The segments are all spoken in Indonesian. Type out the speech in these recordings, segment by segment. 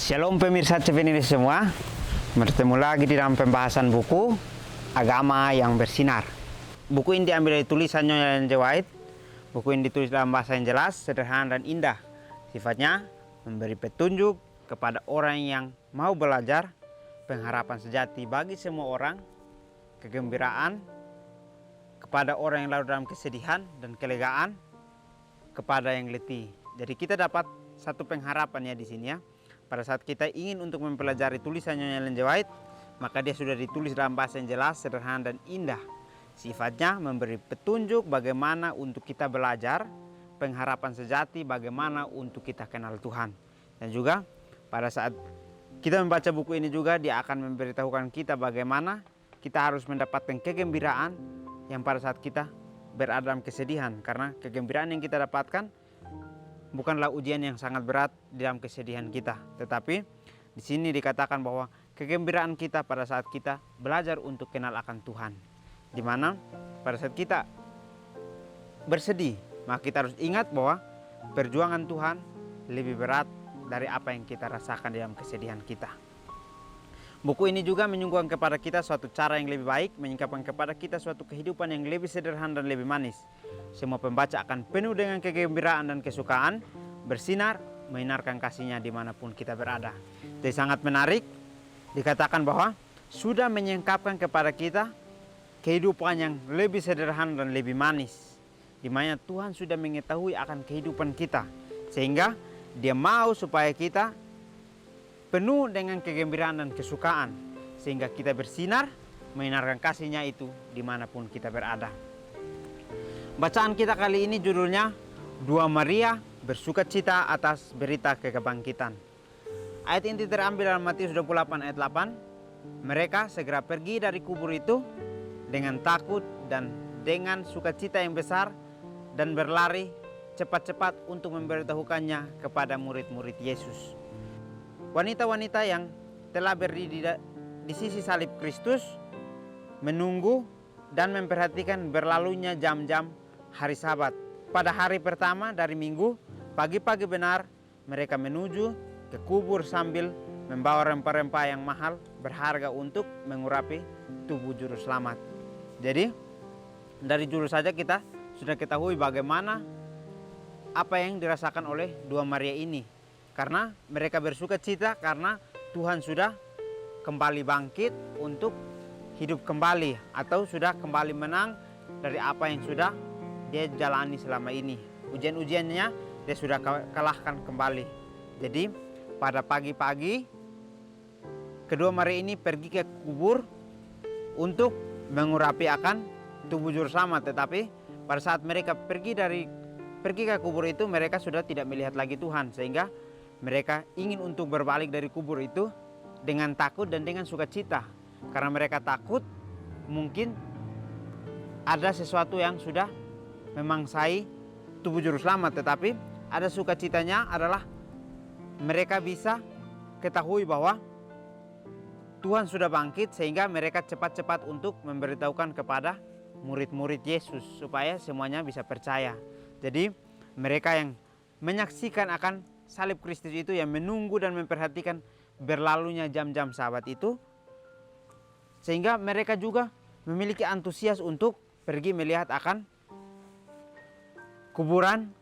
Shalom pemirsa CPNI semua. Bertemu lagi di dalam pembahasan buku Agama yang Bersinar. Buku ini diambil dari tulisan Nyonya Ellen G. White. Buku ini ditulis dalam bahasa yang jelas, sederhana dan indah. Sifatnya memberi petunjuk kepada orang yang mau belajar, pengharapan sejati bagi semua orang, kegembiraan kepada orang yang larut dalam kesedihan dan kelegaan kepada yang letih. Jadi kita dapat satu pengharapan ya di sini ya. Pada saat kita ingin untuk mempelajari tulisan Nyonya Ellen G. White, maka dia sudah ditulis dalam bahasa yang jelas, sederhana dan indah. Sifatnya memberi petunjuk bagaimana untuk kita belajar, pengharapan sejati bagaimana untuk kita kenal Tuhan. Dan juga pada saat kita membaca buku ini juga dia akan memberitahukan kita bagaimana kita harus mendapatkan kegembiraan yang pada saat kita berada dalam kesedihan. Karena kegembiraan yang kita dapatkan bukanlah ujian yang sangat berat di dalam kesedihan kita, tetapi di sini dikatakan bahwa kegembiraan kita pada saat kita belajar untuk kenal akan Tuhan. Di mana pada saat kita bersedih, maka kita harus ingat bahwa perjuangan Tuhan lebih berat dari apa yang kita rasakan di dalam kesedihan kita. Buku ini juga menyuguhkan kepada kita suatu cara yang lebih baik, menyingkapkan kepada kita suatu kehidupan yang lebih sederhana dan lebih manis. Semua pembaca akan penuh dengan kegembiraan dan kesukaan, bersinar, menyinarkan kasihnya dimanapun kita berada. Jadi sangat menarik, dikatakan bahwa sudah menyingkapkan kepada kita kehidupan yang lebih sederhana dan lebih manis. Di mana Tuhan sudah mengetahui akan kehidupan kita, sehingga Dia mau supaya kita penuh dengan kegembiraan dan kesukaan, sehingga kita bersinar, menyinarkan kasihnya itu dimanapun kita berada. Bacaan kita kali ini judulnya Dua Maria bersukacita atas berita kebangkitan. Ayat ini terambil dalam Matius 28 ayat 8. Mereka segera pergi dari kubur itu dengan takut dan dengan sukacita yang besar dan berlari cepat-cepat untuk memberitahukannya kepada murid-murid Yesus. Wanita-wanita yang telah berdiri di sisi salib Kristus menunggu dan memperhatikan berlalunya jam-jam hari Sabat. Pada hari pertama dari minggu, pagi-pagi benar mereka menuju ke kubur sambil membawa rempah-rempah yang mahal berharga untuk mengurapi tubuh juru selamat. Jadi dari juru saja kita sudah ketahui bagaimana apa yang dirasakan oleh dua Maria ini. Karena mereka bersuka cita karena Tuhan sudah kembali bangkit untuk hidup kembali, atau sudah kembali menang dari apa yang sudah dia jalani selama ini. Ujian-ujiannya dia sudah kalahkan kembali. Jadi pada pagi-pagi kedua Maria ini pergi ke kubur untuk mengurapi akan tubuh juru selamat. Tetapi pada saat mereka pergi ke kubur itu, mereka sudah tidak melihat lagi Tuhan, sehingga mereka ingin untuk berbalik dari kubur itu dengan takut dan dengan sukacita. Karena mereka takut mungkin ada sesuatu yang sudah memangsai tubuh juru selamat. Tetapi ada sukacitanya adalah mereka bisa ketahui bahwa Tuhan sudah bangkit, sehingga mereka cepat-cepat untuk memberitahukan kepada murid-murid Yesus supaya semuanya bisa percaya. Jadi mereka yang menyaksikan akan salib Kristus itu, yang menunggu dan memperhatikan berlalunya jam-jam Sabat itu, sehingga mereka juga memiliki antusias untuk pergi melihat akan kuburan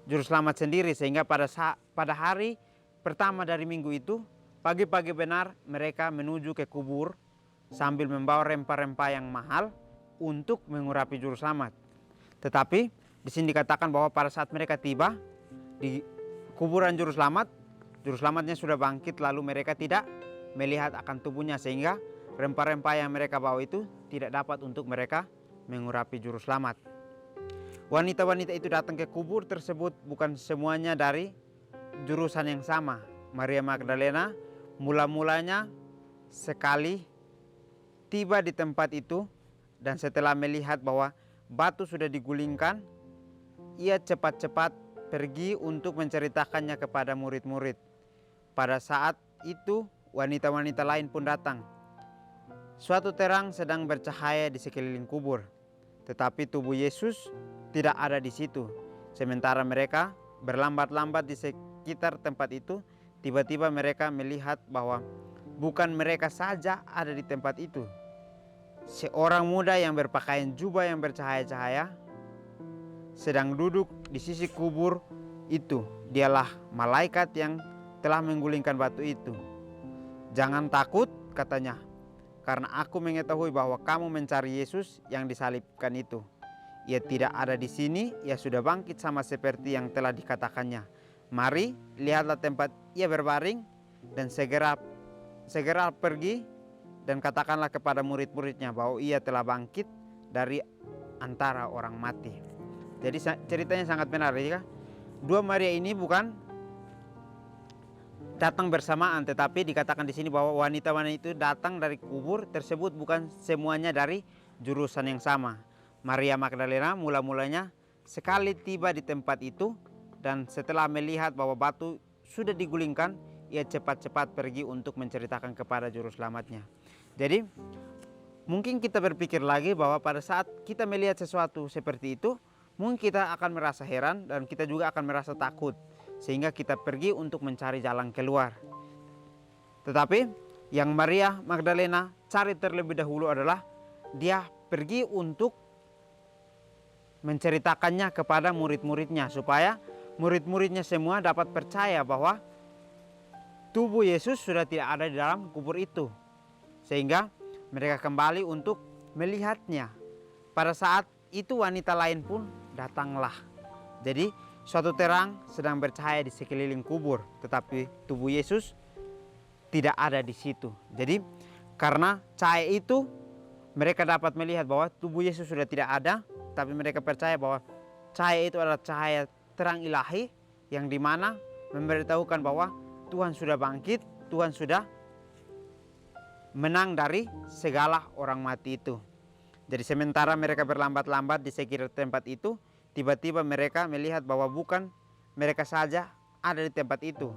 juru selamat sendiri. Sehingga pada hari pertama dari minggu itu, pagi-pagi benar mereka menuju ke kubur sambil membawa rempah-rempah yang mahal untuk mengurapi juru selamat. Tetapi di sini dikatakan bahwa pada saat mereka tiba di kuburan juru selamatnya sudah bangkit, lalu mereka tidak melihat akan tubuhnya, sehingga rempah-rempah yang mereka bawa itu tidak dapat untuk mereka mengurapi juru selamat. Wanita-wanita itu datang ke kubur tersebut bukan semuanya dari jurusan yang sama. Maria Magdalena mula-mulanya sekali tiba di tempat itu, dan setelah melihat bahwa batu sudah digulingkan, ia cepat-cepat pergi untuk menceritakannya kepada murid-murid. Pada saat itu wanita-wanita lain pun datang. Suatu terang sedang bercahaya di sekeliling kubur, tetapi tubuh Yesus tidak ada di situ. Sementara mereka berlambat-lambat di sekitar tempat itu, tiba-tiba mereka melihat bahwa bukan mereka saja ada di tempat itu. Seorang muda yang berpakaian jubah yang bercahaya-cahaya sedang duduk di sisi kubur itu. Dialah malaikat yang telah menggulingkan batu itu. Jangan takut, katanya, karena aku mengetahui bahwa kamu mencari Yesus yang disalibkan itu. Ia tidak ada di sini, ia sudah bangkit sama seperti yang telah dikatakannya. Mari, lihatlah tempat ia berbaring, dan segera pergi dan katakanlah kepada murid-muridnya bahwa ia telah bangkit dari antara orang mati. Jadi ceritanya sangat menarik ya. Dua Maria ini bukan datang bersamaan, tetapi dikatakan di sini bahwa wanita-wanita itu datang dari kubur tersebut bukan semuanya dari jurusan yang sama. Maria Magdalena mula-mulanya sekali tiba di tempat itu, dan setelah melihat bahwa batu sudah digulingkan, ia cepat-cepat pergi untuk menceritakan kepada juru selamatnya. Jadi mungkin kita berpikir lagi bahwa pada saat kita melihat sesuatu seperti itu, mungkin kita akan merasa heran dan kita juga akan merasa takut, sehingga kita pergi untuk mencari jalan keluar. Tetapi yang Maria Magdalena cari terlebih dahulu adalah dia pergi untuk menceritakannya kepada murid-muridnya, supaya murid-muridnya semua dapat percaya bahwa tubuh Yesus sudah tidak ada di dalam kubur itu, sehingga mereka kembali untuk melihatnya. Pada saat itu wanita lain pun datanglah. Jadi suatu terang sedang bercahaya di sekeliling kubur, tetapi tubuh Yesus tidak ada di situ. Jadi karena cahaya itu mereka dapat melihat bahwa tubuh Yesus sudah tidak ada, tapi mereka percaya bahwa cahaya itu adalah cahaya terang ilahi yang dimana memberitahukan bahwa Tuhan sudah bangkit, Tuhan sudah menang dari segala orang mati itu. Jadi sementara mereka berlambat-lambat di sekitar tempat itu, tiba-tiba mereka melihat bahwa bukan mereka saja ada di tempat itu.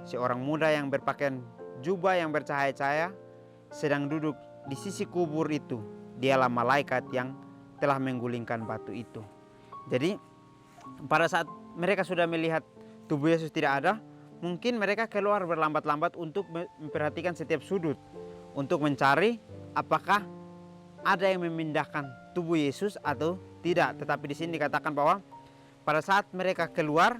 Seorang muda yang berpakaian jubah yang bercahaya-cahaya sedang duduk di sisi kubur itu. Dialah malaikat yang telah menggulingkan batu itu. Jadi pada saat mereka sudah melihat tubuh Yesus tidak ada, mungkin mereka keluar berlambat-lambat untuk memperhatikan setiap sudut, untuk mencari apakah ada yang memindahkan tubuh Yesus atau tidak. Tetapi di sini dikatakan bahwa pada saat mereka keluar,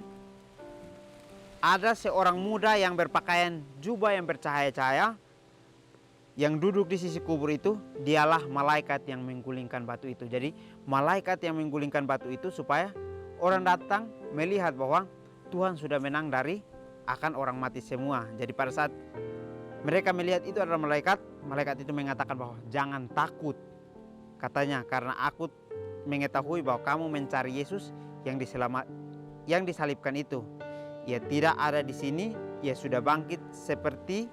ada seorang muda yang berpakaian jubah yang bercahaya-cahaya yang duduk di sisi kubur itu. Dialah malaikat yang menggulingkan batu itu. Jadi malaikat yang menggulingkan batu itu supaya orang datang melihat bahwa Tuhan sudah menang dari akan orang mati semua. Jadi pada saat mereka melihat itu adalah malaikat, malaikat itu mengatakan bahwa jangan takut, katanya, karena aku mengetahui bahwa kamu mencari Yesus yang disalibkan itu. Ia tidak ada di sini, ia sudah bangkit seperti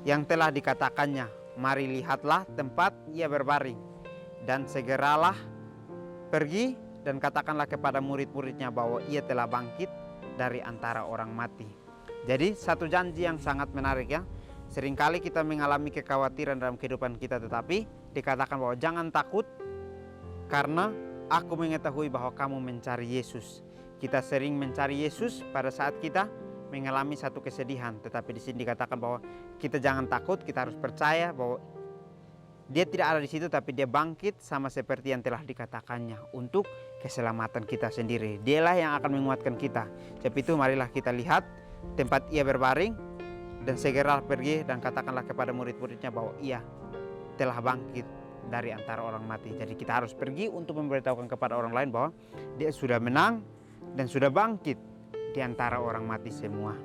yang telah dikatakannya. Mari lihatlah tempat ia berbaring, dan segeralah pergi dan katakanlah kepada murid-muridnya bahwa ia telah bangkit dari antara orang mati. Jadi satu janji yang sangat menarik ya. Seringkali kita mengalami kekhawatiran dalam kehidupan kita, tetapi dikatakan bahwa jangan takut karena aku mengetahui bahwa kamu mencari Yesus. Kita sering mencari Yesus pada saat kita mengalami satu kesedihan, tetapi di sini dikatakan bahwa kita jangan takut, kita harus percaya bahwa dia tidak ada di situ, tapi dia bangkit sama seperti yang telah dikatakannya untuk keselamatan kita sendiri. Dialah yang akan menguatkan kita. Sebab itu marilah kita lihat tempat ia berbaring, dan segera pergi dan katakanlah kepada murid-muridnya bahwa ia telah bangkit dari antara orang mati. Jadi kita harus pergi untuk memberitahukan kepada orang lain bahwa dia sudah menang dan sudah bangkit di antara orang mati semua.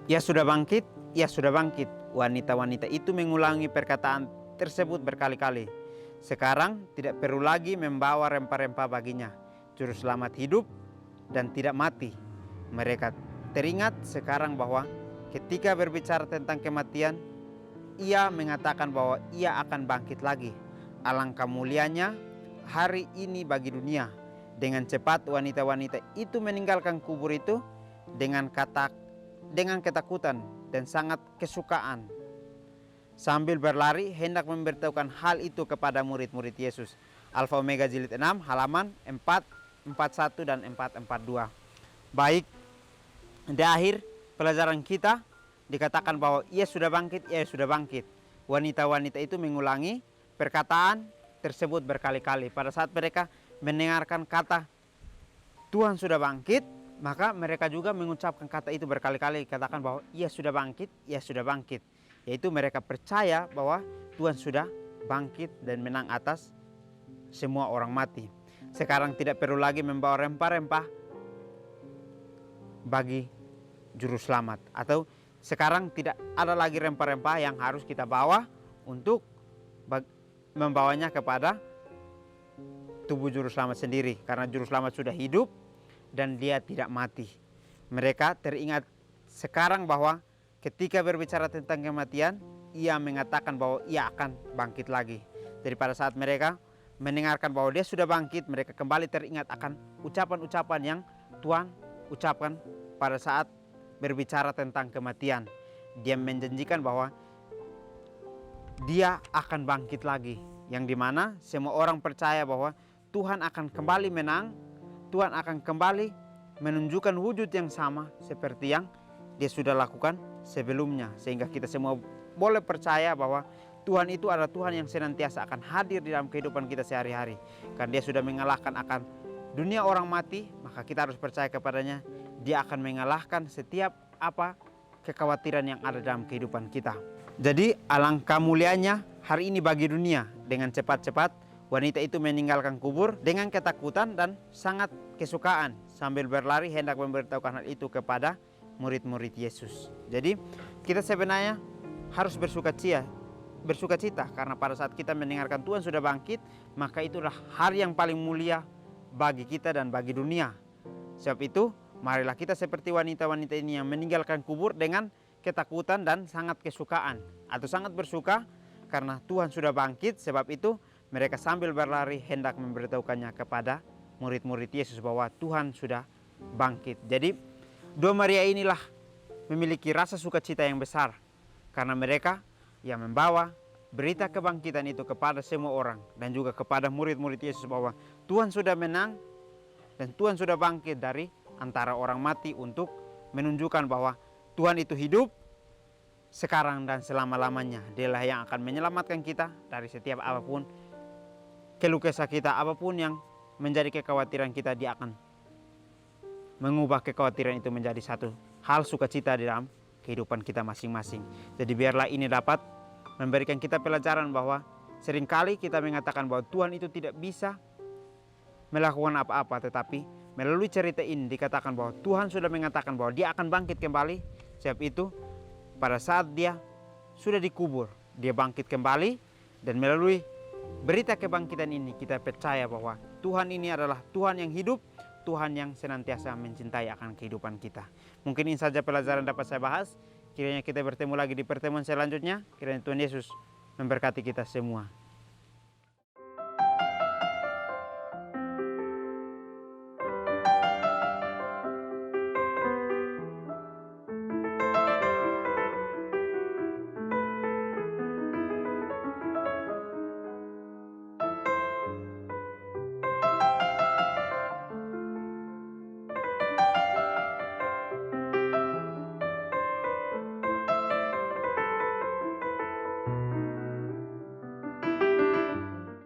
Ia sudah bangkit, ia sudah bangkit. Wanita-wanita itu mengulangi perkataan tersebut berkali-kali. Sekarang tidak perlu lagi membawa rempah-rempah baginya. Juru selamat hidup dan tidak mati. Mereka teringat sekarang bahwa ketika berbicara tentang kematian, ia mengatakan bahwa ia akan bangkit lagi. Alangkah mulianya hari ini bagi dunia. Dengan cepat wanita-wanita itu meninggalkan kubur itu dengan ketakutan dan sangat kesukaan. Sambil berlari hendak memberitahukan hal itu kepada murid-murid Yesus. Alfa Omega jilid 6 halaman 441 dan 442. Baik, di akhir pelajaran kita dikatakan bahwa ia sudah bangkit, ia sudah bangkit. Wanita-wanita itu mengulangi perkataan tersebut berkali-kali. Pada saat mereka mendengarkan kata Tuhan sudah bangkit, maka mereka juga mengucapkan kata itu berkali-kali, katakan bahwa ia sudah bangkit, ia sudah bangkit. Yaitu mereka percaya bahwa Tuhan sudah bangkit dan menang atas semua orang mati. Sekarang tidak perlu lagi membawa rempah-rempah bagi juru selamat, atau sekarang tidak ada lagi rempah-rempah yang harus kita bawa untuk membawanya kepada tubuh juru selamat sendiri, karena juru selamat sudah hidup dan dia tidak mati. Mereka teringat sekarang bahwa ketika berbicara tentang kematian, ia mengatakan bahwa ia akan bangkit lagi. Jadi pada saat mereka mendengarkan bahwa dia sudah bangkit, mereka kembali teringat akan ucapan-ucapan yang Tuhan ucapkan pada saat berbicara tentang kematian. Dia menjanjikan bahwa dia akan bangkit lagi, yang dimana semua orang percaya bahwa Tuhan akan kembali menang, Tuhan akan kembali menunjukkan wujud yang sama seperti yang dia sudah lakukan sebelumnya. Sehingga kita semua boleh percaya bahwa Tuhan itu adalah Tuhan yang senantiasa akan hadir di dalam kehidupan kita sehari-hari. Karena dia sudah mengalahkan akan dunia orang mati, maka kita harus percaya kepadanya. Dia akan mengalahkan setiap kekhawatiran yang ada dalam kehidupan kita. Jadi alangkah mulianya hari ini bagi dunia. Dengan cepat-cepat wanita itu meninggalkan kubur dengan ketakutan dan sangat kesukaan, sambil berlari hendak memberitahukan hal itu kepada murid-murid Yesus. Jadi kita sebenarnya harus bersukacita karena pada saat kita mendengarkan Tuhan sudah bangkit, maka itulah hari yang paling mulia bagi kita dan bagi dunia. Sebab itu marilah kita seperti wanita-wanita ini yang meninggalkan kubur dengan ketakutan dan sangat kesukaan, atau sangat bersuka karena Tuhan sudah bangkit. Sebab itu mereka sambil berlari hendak memberitahukannya kepada murid-murid Yesus bahwa Tuhan sudah bangkit. Jadi dua Maria inilah memiliki rasa sukacita yang besar karena mereka yang membawa berita kebangkitan itu kepada semua orang dan juga kepada murid-murid Yesus bahwa Tuhan sudah menang dan Tuhan sudah bangkit dari antara orang mati untuk menunjukkan bahwa Tuhan itu hidup sekarang dan selama-lamanya. Dialah yang akan menyelamatkan kita dari setiap apapun keluh kesah kita, apapun yang menjadi kekhawatiran kita, dia akan mengubah kekhawatiran itu menjadi satu hal sukacita di dalam kehidupan kita masing-masing. Jadi biarlah ini dapat memberikan kita pelajaran bahwa seringkali kita mengatakan bahwa Tuhan itu tidak bisa melakukan apa-apa, tetapi melalui cerita ini dikatakan bahwa Tuhan sudah mengatakan bahwa dia akan bangkit kembali. Sebab itu pada saat dia sudah dikubur, dia bangkit kembali, dan melalui berita kebangkitan ini kita percaya bahwa Tuhan ini adalah Tuhan yang hidup, Tuhan yang senantiasa mencintai akan kehidupan kita. Mungkin ini saja pelajaran dapat saya bahas. Kiranya kita bertemu lagi di pertemuan selanjutnya. Kiranya Tuhan Yesus memberkati kita semua.